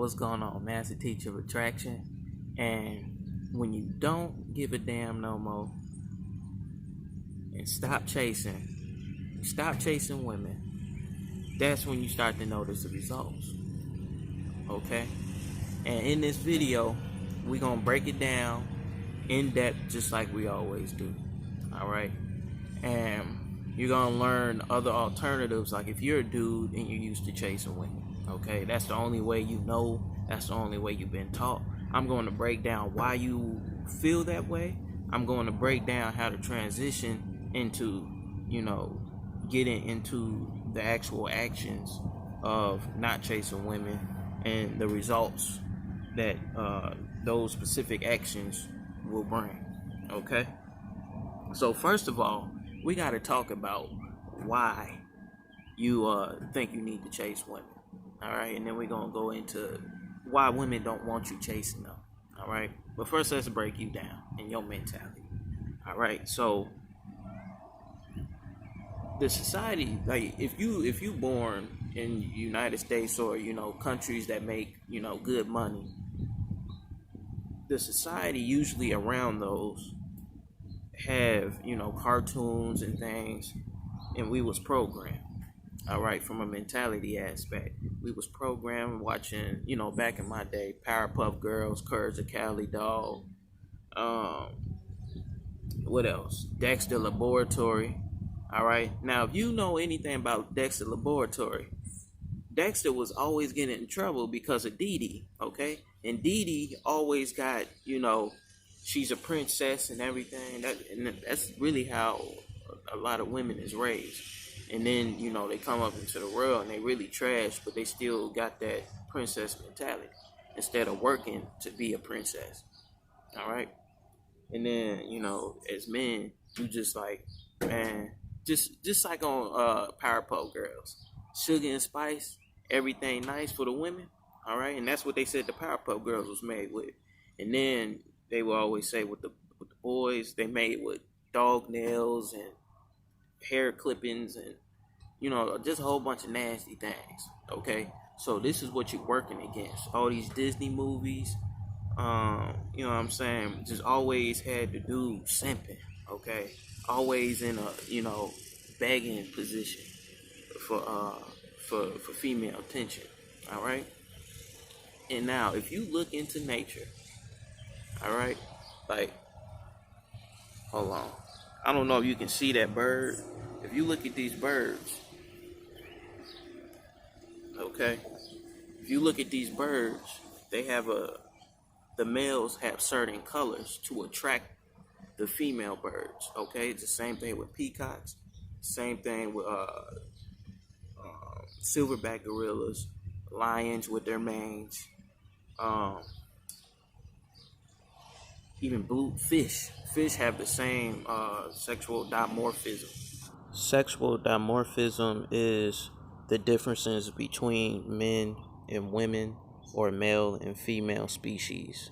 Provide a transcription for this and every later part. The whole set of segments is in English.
What's going on, Master Teacher of Attraction? And when you don't give a damn no more and stop chasing women, that's when you start to notice the results. Okay? And in this video, we're gonna break it down in depth just like we always do. Alright? And you're gonna learn other alternatives, like if you're a dude and you're used to chasing women. Okay, that's the only way you know, that's the only way you've been taught. I'm going to break down why you feel that way. I'm going to break down how to transition into, getting into the actual actions of not chasing women and the results that those specific actions will bring. Okay, so first of all, we got to talk about why you think you need to chase women. All right, and then we're gonna go into why women don't want you chasing them. All right, but first let's break you down in your mentality. All right, so the society, like if you born in United States or countries that make good money, the society usually around those have cartoons and things, and we was programmed. All right, from a mentality aspect, we was programmed watching, back in my day, Powerpuff Girls, Courage the Cowardly Dog, what else? Dexter Laboratory. All right, now if you know anything about Dexter Laboratory, Dexter was always getting in trouble because of Dee Dee, okay? And Dee Dee always got, she's a princess and everything. That's really how a lot of women is raised. And then, they come up into the world and they really trash, but they still got that princess mentality instead of working to be a princess. All right. And then, as men, you just like, man, just like on Powerpuff Girls, sugar and spice, everything nice for the women. All right. And that's what they said the Powerpuff Girls was made with. And then they will always say with the boys, they made with dog nails and hair clippings and just a whole bunch of nasty things. Okay, so this is what you're working against. All these Disney movies, you know what I'm saying, just always had to do simping. Okay, always in a begging position for female attention. All right, and now if you look into nature, all right, like, hold on, I don't know if you can see that bird. If you look at these birds, okay, if you look at these birds, they have the males have certain colors to attract the female birds. Okay, it's the same thing with peacocks, same thing with silverback gorillas, lions with their manes, even blue fish. Fish have the same sexual dimorphism. Sexual dimorphism is the differences between men and women or male and female species,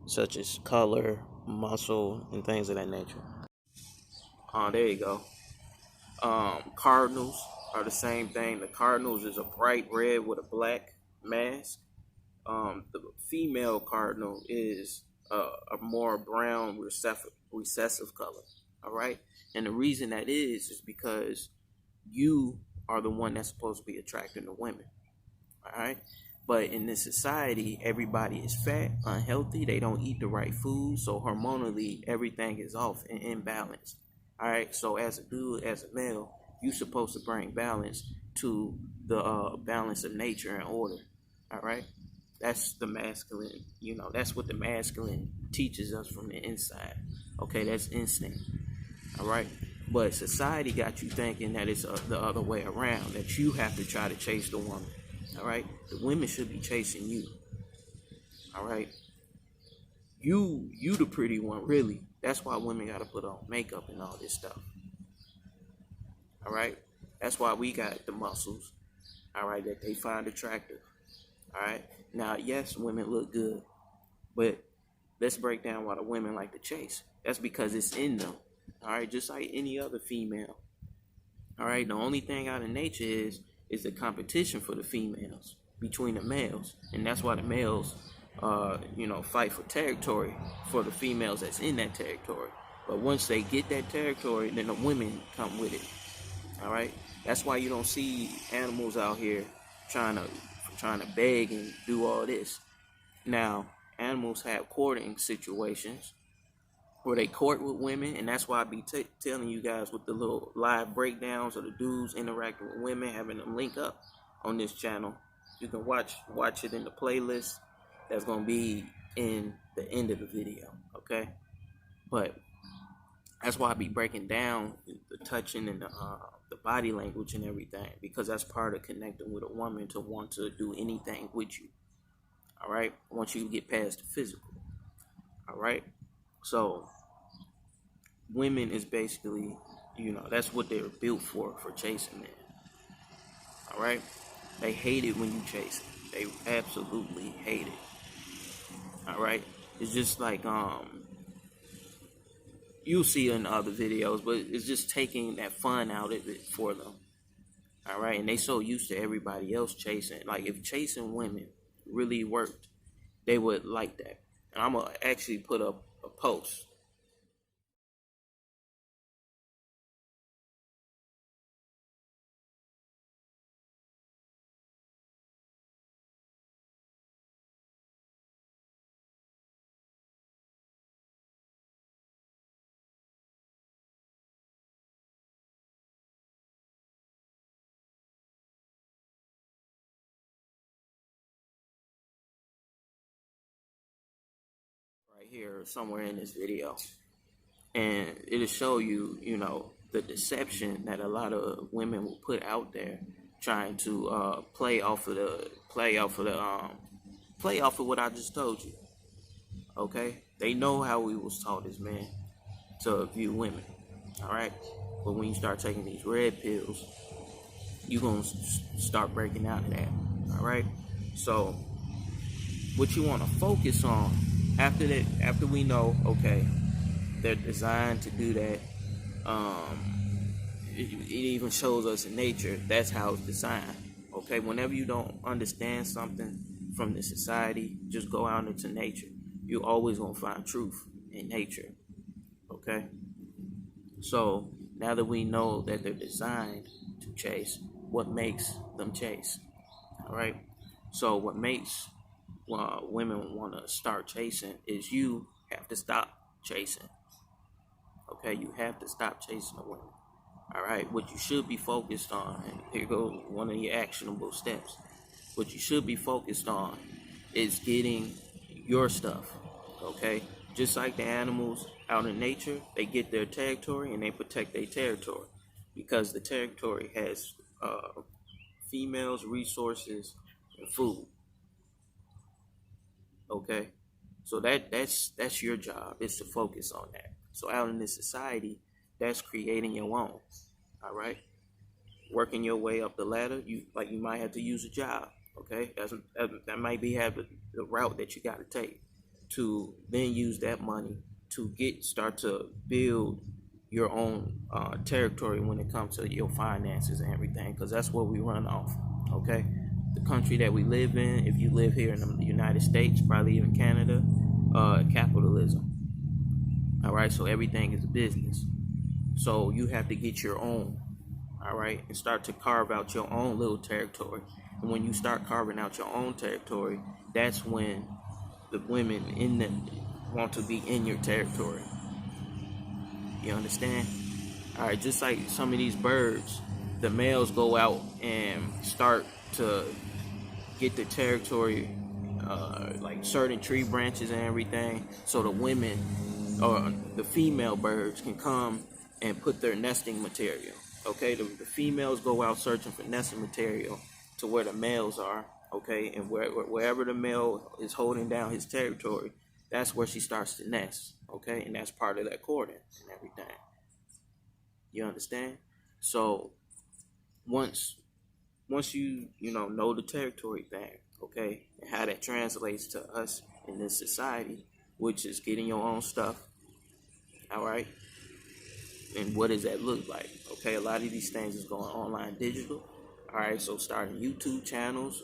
such as color, muscle, and things of that nature. There you go. Cardinals are the same thing. The cardinals is a bright red with a black mask. The female cardinal is a more brown recessive color. All right, and the reason that is because you are the one that's supposed to be attracting the women. All right, but in this society, everybody is fat, unhealthy. They don't eat the right food, so hormonally everything is off and imbalanced. All right, so as a dude, as a male, you're supposed to bring balance to the balance of nature and order. All right, that's the masculine. That's what the masculine teaches us from the inside. Okay, that's instinct. All right, but society got you thinking that it's the other way around, that you have to try to chase the woman. All right, the women should be chasing you. All right, you the pretty one, really. That's why women got to put on makeup and all this stuff. All right, that's why we got the muscles. All right, that they find attractive. All right, now yes, women look good, but let's break down why the women like to chase. That's because it's in them. All right, just like any other female. All right, the only thing out of nature is the competition for the females. between the males, and that's why the males, fight for territory for the females that's in that territory. But once they get that territory, then the women come with it. All right, that's why you don't see animals out here trying to beg and do all this. Now, animals have courting situations where they court with women, and that's why I be telling you guys with the little live breakdowns of the dudes interacting with women, having them link up on this channel. You can watch it in the playlist that's gonna be in the end of the video, okay? But that's why I be breaking down the touching and the body language and everything, because that's part of connecting with a woman to want to do anything with you. All right, once you get past the physical. All right, so women is basically, that's what they're built for chasing men. All right, they hate it when you chase it. They absolutely hate it. All right, it's just like you'll see it in other videos, but it's just taking that fun out of it for them. All right, and they so used to everybody else chasing. Like, if chasing women really worked, they would like that. And I'm gonna actually put up a post. Right here, somewhere in this video, and it'll show you, the deception that a lot of women will put out there, trying to play off of what I just told you. Okay, they know how we was taught as men to view women. All right, but when you start taking these red pills, you're gonna start breaking out of that. All right, so what you want to focus on after that, after we know, okay, they're designed to do that. It even shows us in nature that's how it's designed. Okay, whenever you don't understand something from the society, just go out into nature. You're always gonna find truth in nature. Okay, so now that we know that they're designed to chase, what makes them chase? All right, so what makes women want to start chasing is you have to stop chasing. Okay, you have to stop chasing a woman. All right, what you should be focused on, and here goes one of your actionable steps. What you should be focused on is getting your stuff. Okay, just like the animals out in nature, they get their territory and they protect their territory because the territory has females, resources, and food. Okay, so that's your job, is to focus on that. So out in this society, that's creating your own. All right, working your way up the ladder. You might have to use a job. Okay, that might be the route that you got to take to then use that money to start to build your own territory when it comes to your finances and everything, because that's what we run off. Okay, the country that we live in, if you live here in the United States, probably even Canada, capitalism. All right, so everything is a business. So you have to get your own, all right, and start to carve out your own little territory. And when you start carving out your own territory, that's when the women in them want to be in your territory. You understand? All right, just like some of these birds, the males go out and start to get the territory, like certain tree branches and everything, so the women or the female birds can come and put their nesting material. Okay, the females go out searching for nesting material to where the males are. Okay, and wherever the male is holding down his territory, that's where she starts to nest. Okay, and that's part of that courting and everything. You understand? So once you know the territory thing, okay, and how that translates to us in this society, which is getting your own stuff. All right, and what does that look like? Okay, a lot of these things is going online digital. All right, so starting YouTube channels,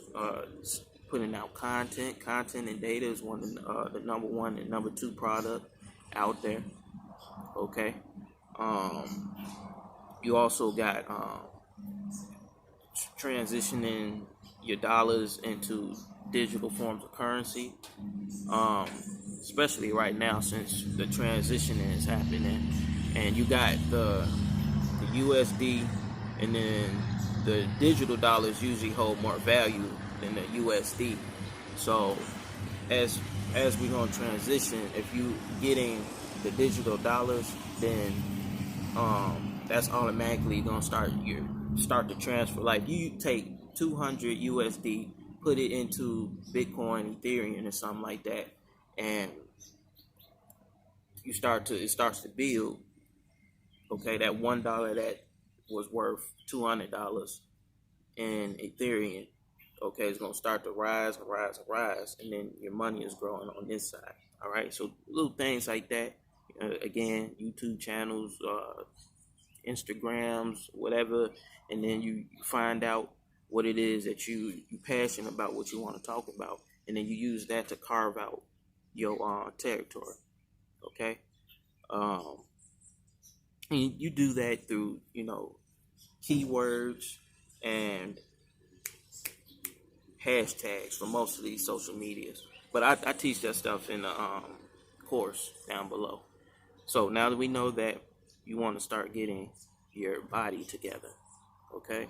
putting out content. Content and data is the number one and number two product out there. Okay. You also got transitioning your dollars into digital forms of currency, especially right now since the transition is happening, and you got the USD, and then the digital dollars usually hold more value than the USD. So as we're gonna transition, if you getting the digital dollars, then that's automatically gonna start the transfer. Like you take 200 USD, put it into Bitcoin, Ethereum, or something like that, and it starts to build. Okay, that $1 that was worth $200 in Ethereum, okay, it's gonna start to rise and rise and rise, and then your money is growing on this side. All right, so little things like that. Again, YouTube channels, Instagrams, whatever, and then you find out what it is that you're passionate about, what you want to talk about, and then you use that to carve out your territory. Okay, and you do that through keywords and hashtags for most of these social medias. But I teach that stuff in the course down below. So now that we know that, you want to start getting your body together, okay?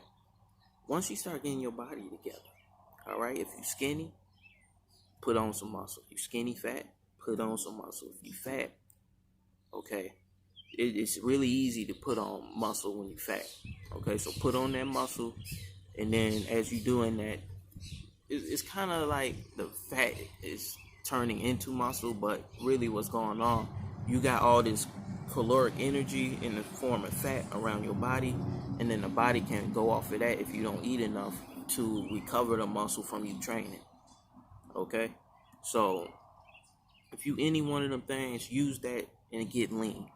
Once you start getting your body together, all right, if you're skinny, put on some muscle. If you're skinny fat, put on some muscle. If you're fat, okay, it's really easy to put on muscle when you're fat, okay? So put on that muscle, and then as you're doing that, it's kind of like the fat is turning into muscle, but really what's going on, you got all this caloric energy in the form of fat around your body, and then the body can go off of that if you don't eat enough to recover the muscle from you training. Okay, so if you any one of them things, use that and get lean.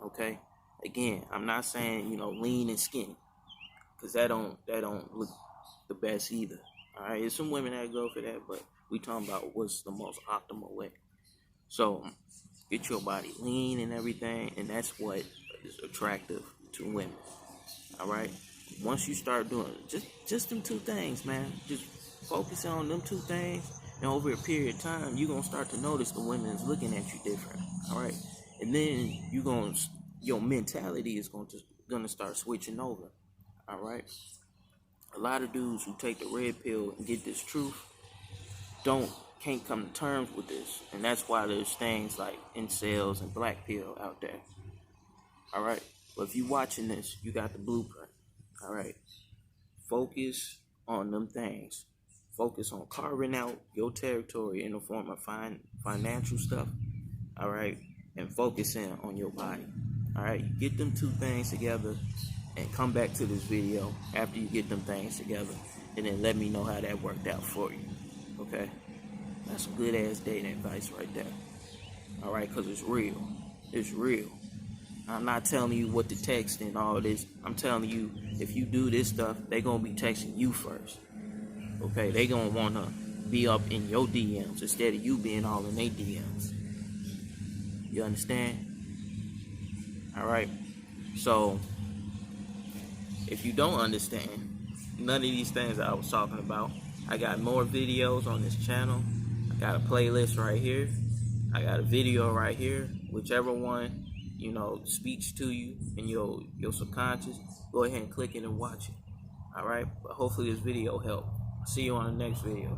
Okay, again, I'm not saying lean and skinny, because that don't look the best either. All right, there's some women that go for that, but we talking about what's the most optimal way. So get your body lean and everything, and that's what is attractive to women. All right, once you start doing just them two things, man, just focus on them two things, and over a period of time, you're gonna start to notice the women is looking at you different. All right, and then your mentality is gonna start switching over. All right, a lot of dudes who take the red pill and get this truth can't come to terms with this, and that's why there's things like incels and black pill out there. All right, but if you watching this, you got the blueprint. All right, focus on them things. Focus on carving out your territory in the form of financial stuff. All right, and focusing on your body. All right, get them two things together, and come back to this video after you get them things together, and then let me know how that worked out for you. Okay. That's some good ass dating advice right there. All right, because it's real. It's real. I'm not telling you what to text and all this. I'm telling you, if you do this stuff, they're going to be texting you first. Okay, they're going to want to be up in your DMs instead of you being all in their DMs. You understand? All right. So, if you don't understand none of these things that I was talking about, I got more videos on this channel. Got a playlist right here. I got a video right here. Whichever one, speaks to you and your subconscious, go ahead and click it and watch it. All right. But hopefully this video helped. See you on the next video.